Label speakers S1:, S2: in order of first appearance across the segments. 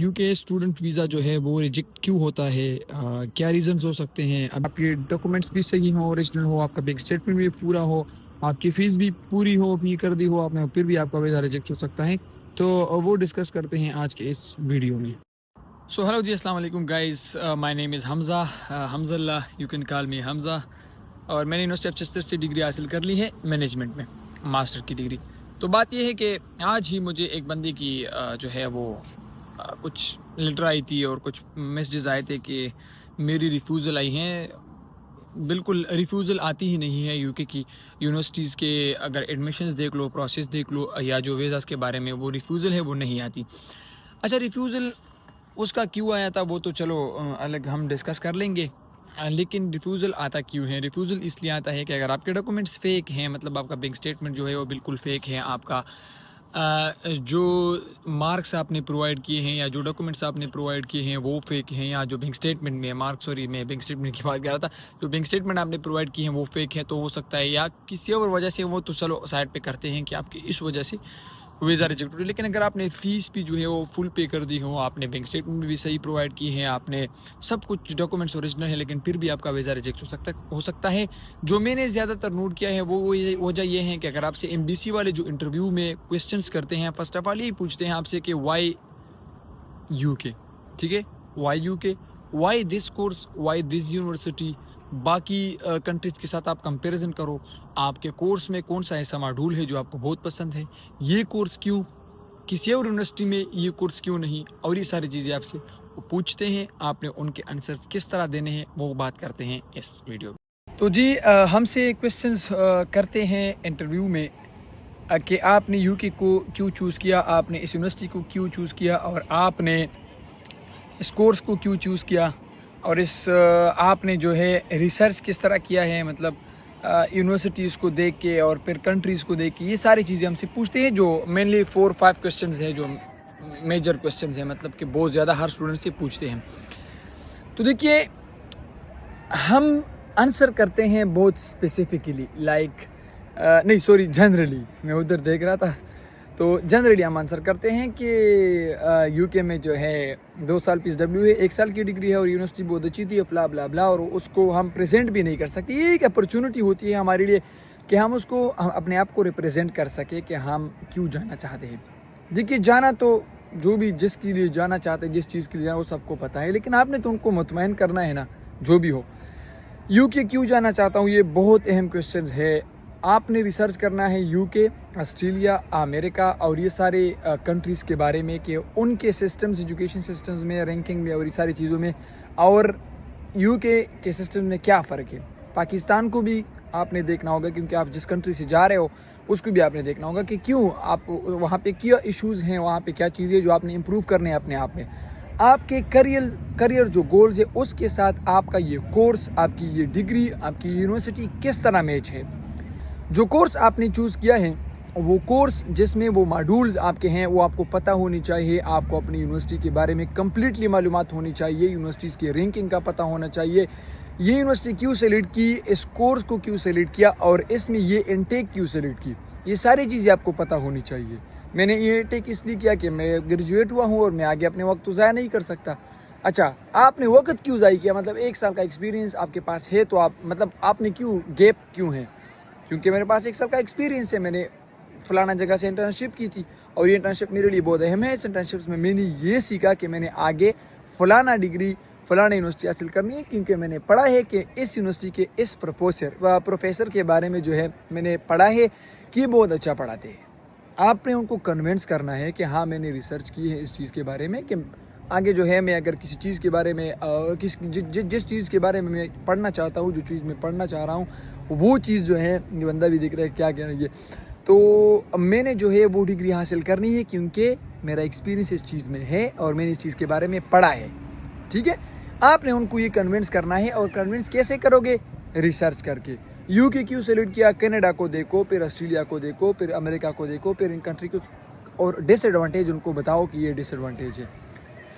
S1: UK student visa जो है वो रिजेक्ट क्यों होता है, क्या रीज़न्स हो सकते हैं। अब आपके डॉक्यूमेंट्स भी सही हो, ओरिजिनल हो, आपका बैंक स्टेटमेंट भी पूरा हो, आपकी फ़ीस भी पूरी हो, पे कर दी हो आपने, फिर भी आपका वीज़ा रिजेक्ट हो सकता है। तो वो डिस्कस करते हैं आज के इस वीडियो में। सो हेलो जी, अस्सलाम वालेकुम guys, my name is Hamza, Hamzallah, you can call me Hamza. और मैंने यूनिवर्सिटी ऑफ चेस्टर से डिग्री हासिल कर ली है मैनेजमेंट में, मास्टर की डिग्री। तो बात यह है कि आज ही मुझे एक बंदे की जो है वो कुछ लेटर आई थी और कुछ मैसेजेस आए थे कि मेरी रिफ्यूज़ल आई हैं। बिल्कुल रिफ्यूज़ल आती ही नहीं है यूके की यूनिवर्सिटीज़ के, अगर एडमिशन्स देख लो, प्रोसेस देख लो, या जो वीज़ाज़ के बारे में वो रिफ्यूज़ल है वो नहीं आती। अच्छा, रिफ्यूज़ल उसका क्यों आया था वो तो चलो अलग हम डिस्कस कर लेंगे। लेकिन रिफ्यूज़ल आता क्यों है? रिफ्यूज़ल इसलिए आता है कि अगर आपके डॉक्यूमेंट्स फ़ेक हैं, मतलब आपका बैंक स्टेटमेंट जो है वो बिल्कुल फ़ेक है, आपका जो मार्क्स आपने प्रोवाइड किए हैं या जो डॉक्यूमेंट्स आपने प्रोवाइड किए हैं वो फ़ेक हैं, या जो बैंक स्टेटमेंट में मैं बैंक स्टेटमेंट की बात कर रहा था, जो बैंक स्टेटमेंट आपने प्रोवाइड किए हैं वो फ़ेक है, तो हो सकता है या किसी और वजह से, वो तो चलो साइड पे करते हैं कि आपकी इस वजह से वीज़ा रिजेक्ट हुई। लेकिन अगर आपने फ़ीस भी जो है वो फुल पे कर दी हो, आपने बैंक स्टेटमेंट भी सही प्रोवाइड की है, आपने सब कुछ डॉक्यूमेंट्स ओरिजिनल है, लेकिन फिर भी आपका वीज़ा रिजेक्ट हो सकता है। जो मैंने ज़्यादातर नोट किया है वो वजह ये है कि अगर आपसे एमबीसी वाले जो इंटरव्यू में क्वेश्चंस करते हैं, फर्स्ट ऑफ ऑल यही पूछते हैं आपसे कि वाई यूके, ठीक है, why UK, why this course, why this university. बाकी कंट्रीज़ के साथ आप कंपैरिजन करो, आपके कोर्स में कौन सा ऐसा मॉड्यूल है जो आपको बहुत पसंद है, ये कोर्स क्यों, किसी और यूनिवर्सिटी में ये कोर्स क्यों नहीं, और ये सारी चीज़ें आपसे वो पूछते हैं। आपने उनके आंसर्स किस तरह देने हैं वो बात करते हैं इस वीडियो में। तो जी हमसे क्वेश्चंस करते हैं इंटरव्यू में कि आपने यूके को क्यों चूज़ किया, आपने इस यूनिवर्सिटी को क्यों चूज़ किया, और आपने इस कोर्स को क्यों चूज़ किया, और इस आपने जो है रिसर्च किस तरह किया है, मतलब यूनिवर्सिटीज़ को देख के और फिर कंट्रीज़ को देख के, ये सारी चीज़ें हमसे पूछते हैं। जो मेनली 4-5 क्वेश्चंस हैं जो मेजर क्वेश्चंस हैं, मतलब कि बहुत ज़्यादा हर स्टूडेंट से पूछते हैं। तो देखिए, हम आंसर करते हैं बहुत स्पेसिफिकली, नहीं सॉरी, जनरली, मैं उधर देख रहा था, तो जनरली हम आंसर करते हैं कि यूके में जो है 2 साल PSW है, 1 साल की डिग्री है, और यूनिवर्सिटी बहुत अच्छी थी, ब्ला ब्ला ब्ला, और उसको हम प्रेजेंट भी नहीं कर सकते। ये एक अपॉर्चुनिटी होती है हमारे लिए कि हम अपने आप को रिप्रेजेंट कर सके कि हम क्यों जाना चाहते हैं। देखिए, जाना तो जो भी जिसके लिए जाना चाहते हैं, जिस चीज़ के लिए जाना, वो सबको पता है, लेकिन आपने तो उनको मुतमईन करना है ना, जो भी हो। यूके क्यों जाना चाहता हूँ, ये बहुत अहम क्वेश्चन है। आपने रिसर्च करना है यूके, ऑस्ट्रेलिया, अमेरिका और ये सारे कंट्रीज़ के बारे में कि उनके सिस्टम्स, एजुकेशन सिस्टम्स में, रैंकिंग में और ये सारी चीज़ों में, और यूके के सिस्टम में क्या फ़र्क है। पाकिस्तान को भी आपने देखना होगा, क्योंकि आप जिस कंट्री से जा रहे हो उसको भी आपने देखना होगा कि क्यों आप वहाँ पे क्या इश्यूज़ हैं, वहाँ पे क्या चीज़ें जो आपने इम्प्रूव करने हैं अपने आप में। आपके करियर जो गोल्स है उसके साथ आपका ये कोर्स, आपकी ये डिग्री, आपकी यूनिवर्सिटी किस तरह मैच है। जो कोर्स आपने चूज़ किया है, वो कोर्स जिसमें वो मॉड्यूल्स आपके हैं वो आपको पता होनी चाहिए। आपको अपनी यूनिवर्सिटी के बारे में कम्प्लीटली मालूमात होनी चाहिए, यूनिवर्सिटीज़ की रैंकिंग का पता होना चाहिए, ये यूनिवर्सिटी क्यों सेलेक्ट की, इस कोर्स को क्यों सेलेक्ट किया, और इसमें ये इनटेक क्यों सेलेक्ट की, ये सारी चीज़ें आपको पता होनी चाहिए। मैंने ये इनटेक इसलिए किया कि मैं ग्रेजुएट हुआ हूँ और मैं आगे अपने वक्त तो ज़ाया नहीं कर सकता। अच्छा, आपने वक्त क्यों ज़ाया किया, मतलब 1 साल का एक्सपीरियंस आपके पास है, तो आप मतलब आपने क्यों गैप क्यों है, क्योंकि मेरे पास 1 साल का एक्सपीरियंस है, मैंने फलाना जगह से इंटर्नशिप की थी, और ये इंटर्नशिप मेरे लिए बहुत अहम है। इस इंटर्नशिप में मैंने ये सीखा कि मैंने आगे फलाना डिग्री फलाना यूनिवर्सिटी हासिल करनी है, क्योंकि मैंने पढ़ा है कि इस यूनिवर्सिटी के इस प्रोफेसर के बारे में जो है मैंने पढ़ा है कि बहुत अच्छा पढ़ाते हैं। आपने उनको कन्विंस करना है कि हाँ, मैंने रिसर्च की है इस चीज़ के बारे में, कि आगे जो है मैं अगर किसी चीज़ के बारे में जिस चीज़ के बारे में मैं पढ़ना चाहता हूँ, जो चीज़ मैं पढ़ना चाह रहा हूँ, वो चीज़ जो है, ये बंदा भी दिख रहा है क्या कह रही है, तो मैंने जो है वो डिग्री हासिल करनी है, क्योंकि मेरा एक्सपीरियंस इस चीज़ में है और मैंने इस चीज़ के बारे में पढ़ा है। ठीक है, आपने उनको ये कन्विंस करना है, और कन्विंस कैसे करोगे, रिसर्च करके। यूके क्यों सेलेक्ट किया, कनाडा को देखो, फिर ऑस्ट्रेलिया को देखो, फिर अमेरिका को देखो, फिर इन कंट्री को, और डिसएडवांटेज उनको बताओ कि ये डिसएडवांटेज है।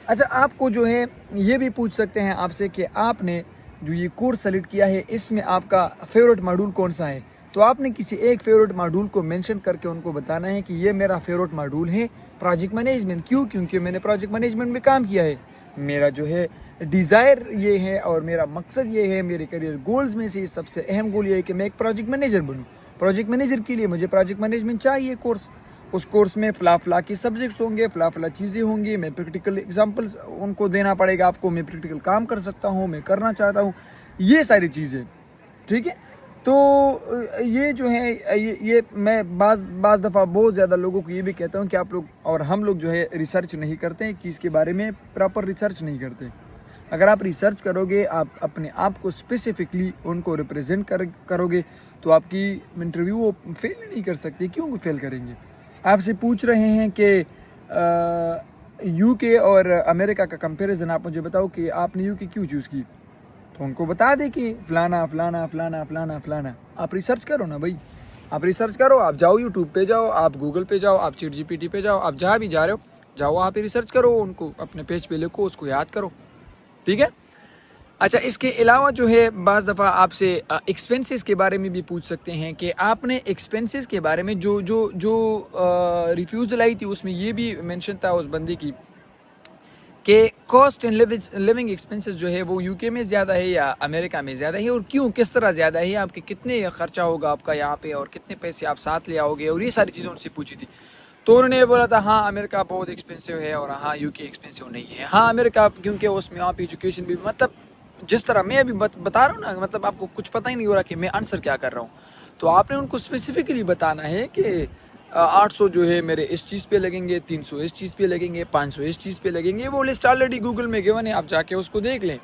S1: अच्छा, आपको जो है ये भी पूछ सकते हैं आपसे कि आपने जो ये कोर्स सेलेक्ट किया है इसमें आपका फेवरेट मॉड्यूल कौन सा है, तो आपने किसी एक फेवरेट मॉड्यूल को मेंशन करके उनको बताना है कि ये मेरा फेवरेट मॉड्यूल है, प्रोजेक्ट मैनेजमेंट। क्यों? क्योंकि मैंने प्रोजेक्ट मैनेजमेंट में काम किया है। मेरा जो है डिज़ायर ये है और मेरा मकसद ये है, मेरे करियर गोल्स में से सबसे अहम गोल ये है कि मैं एक प्रोजेक्ट मैनेजर बनूँ। प्रोजेक्ट मैनेजर के लिए मुझे प्रोजेक्ट मैनेजमेंट चाहिए कोर्स। उस कोर्स में फला के सब्जेक्ट्स होंगे, फला चीज़ें होंगी, मैं प्रैक्टिकल एग्जांपल्स उनको देना पड़ेगा आपको, मैं प्रैक्टिकल काम कर सकता हूँ, मैं करना चाहता हूँ, ये सारी चीज़ें, ठीक है। तो ये जो है ये मैं बाज़ दफ़ा बहुत ज़्यादा लोगों को ये भी कहता हूँ कि आप लोग और हम लोग जो है रिसर्च नहीं करते हैं, कि इसके बारे में प्रॉपर रिसर्च नहीं करते। अगर आप रिसर्च करोगे, आप अपने आप को स्पेसिफिकली उनको रिप्रेजेंट करोगे, तो आपकी इंटरव्यू वो फेल नहीं कर सकती। क्यों फेल करेंगे? आपसे पूछ रहे हैं कि यूके और अमेरिका का कंपैरिजन आप मुझे बताओ कि आपने यूके क्यों चूज़ की, तो उनको बता दे कि फलाना फलाना फलाना फलाना फलाना। आप रिसर्च करो ना भाई, आप रिसर्च करो, आप जाओ यूट्यूब पे जाओ, आप गूगल पे जाओ, आप चैट जीपीटी पे जाओ, आप जहाँ भी जा रहे हो जाओ, वहाँ पे रिसर्च करो, उनको अपने पेज पे लिखो, उसको याद करो, ठीक है। अच्छा, इसके अलावा जो है बाज़ दफ़ा आपसे एक्सपेंसेस के बारे में भी पूछ सकते हैं कि आपने एक्सपेंसेस के बारे में जो रिफ्यूज़ल आई थी उसमें ये भी मेंशन था उस बंदे की कि कॉस्ट एंड लिविंग एक्सपेंसेस जो है वो यूके में ज़्यादा है या अमेरिका में ज़्यादा है, और क्यों, किस तरह ज़्यादा है, आपके कितने खर्चा होगा आपका यहाँ पे और कितने पैसे आप साथ ले आओगे, और ये सारी चीज़ें उनसे पूछी थी। तो उन्होंने ये बोला था हाँ अमेरिका बहुत एक्सपेंसिव है और हाँ यूके एक्सपेंसिव नहीं है। हाँ अमेरिका क्योंकि उसमें आप एजुकेशन भी, मतलब जिस तरह मैं अभी बता रहा हूँ ना, मतलब आपको कुछ पता ही नहीं हो रहा कि मैं आंसर क्या कर रहा हूँ। तो आपने उनको स्पेसिफिकली बताना है कि 800 जो है मेरे इस चीज़ पे लगेंगे, 300 इस चीज़ पे लगेंगे, 500 इस चीज़ पे लगेंगे। वो लिस्ट ऑलरेडी गूगल में गिवन है, आप जाके उसको देख लें,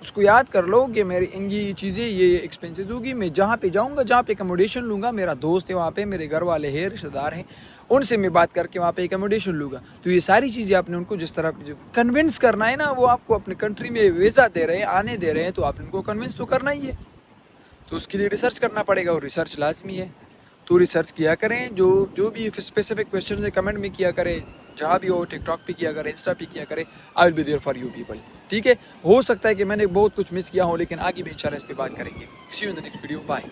S1: उसको याद कर लो कि मेरी ये चीज़ें ये एक्सपेंसेस होगी। मैं जहाँ पे जाऊँगा, जहाँ पे एकोमोडेशन लूँगा, मेरा दोस्त है वहाँ पे, मेरे घर वाले हैं, रिश्तेदार हैं, उनसे मैं बात करके वहाँ पे एकोमोडेशन लूँगा। तो ये सारी चीज़ें आपने उनको जिस तरह कन्विंस करना है ना, वो आपको अपने कंट्री में वीज़ा दे रहे हैं, आने दे रहे हैं, तो आपने उनको कन्विंस तो करना ही है। तो उसके लिए रिसर्च करना पड़ेगा और रिसर्च लाजमी है। तो रिसर्च किया करें, जो भी स्पेसिफिक क्वेश्चन है कमेंट में किया करें, जहाँ भी हो, टिकटॉक पे किया करें, इंस्टा पे किया करें। I will be there for you people, ठीक है। हो सकता है कि मैंने बहुत कुछ मिस किया हो, लेकिन आगे भी इंशाल्लाह इस पे बात करेंगे। See you in the next video, bye.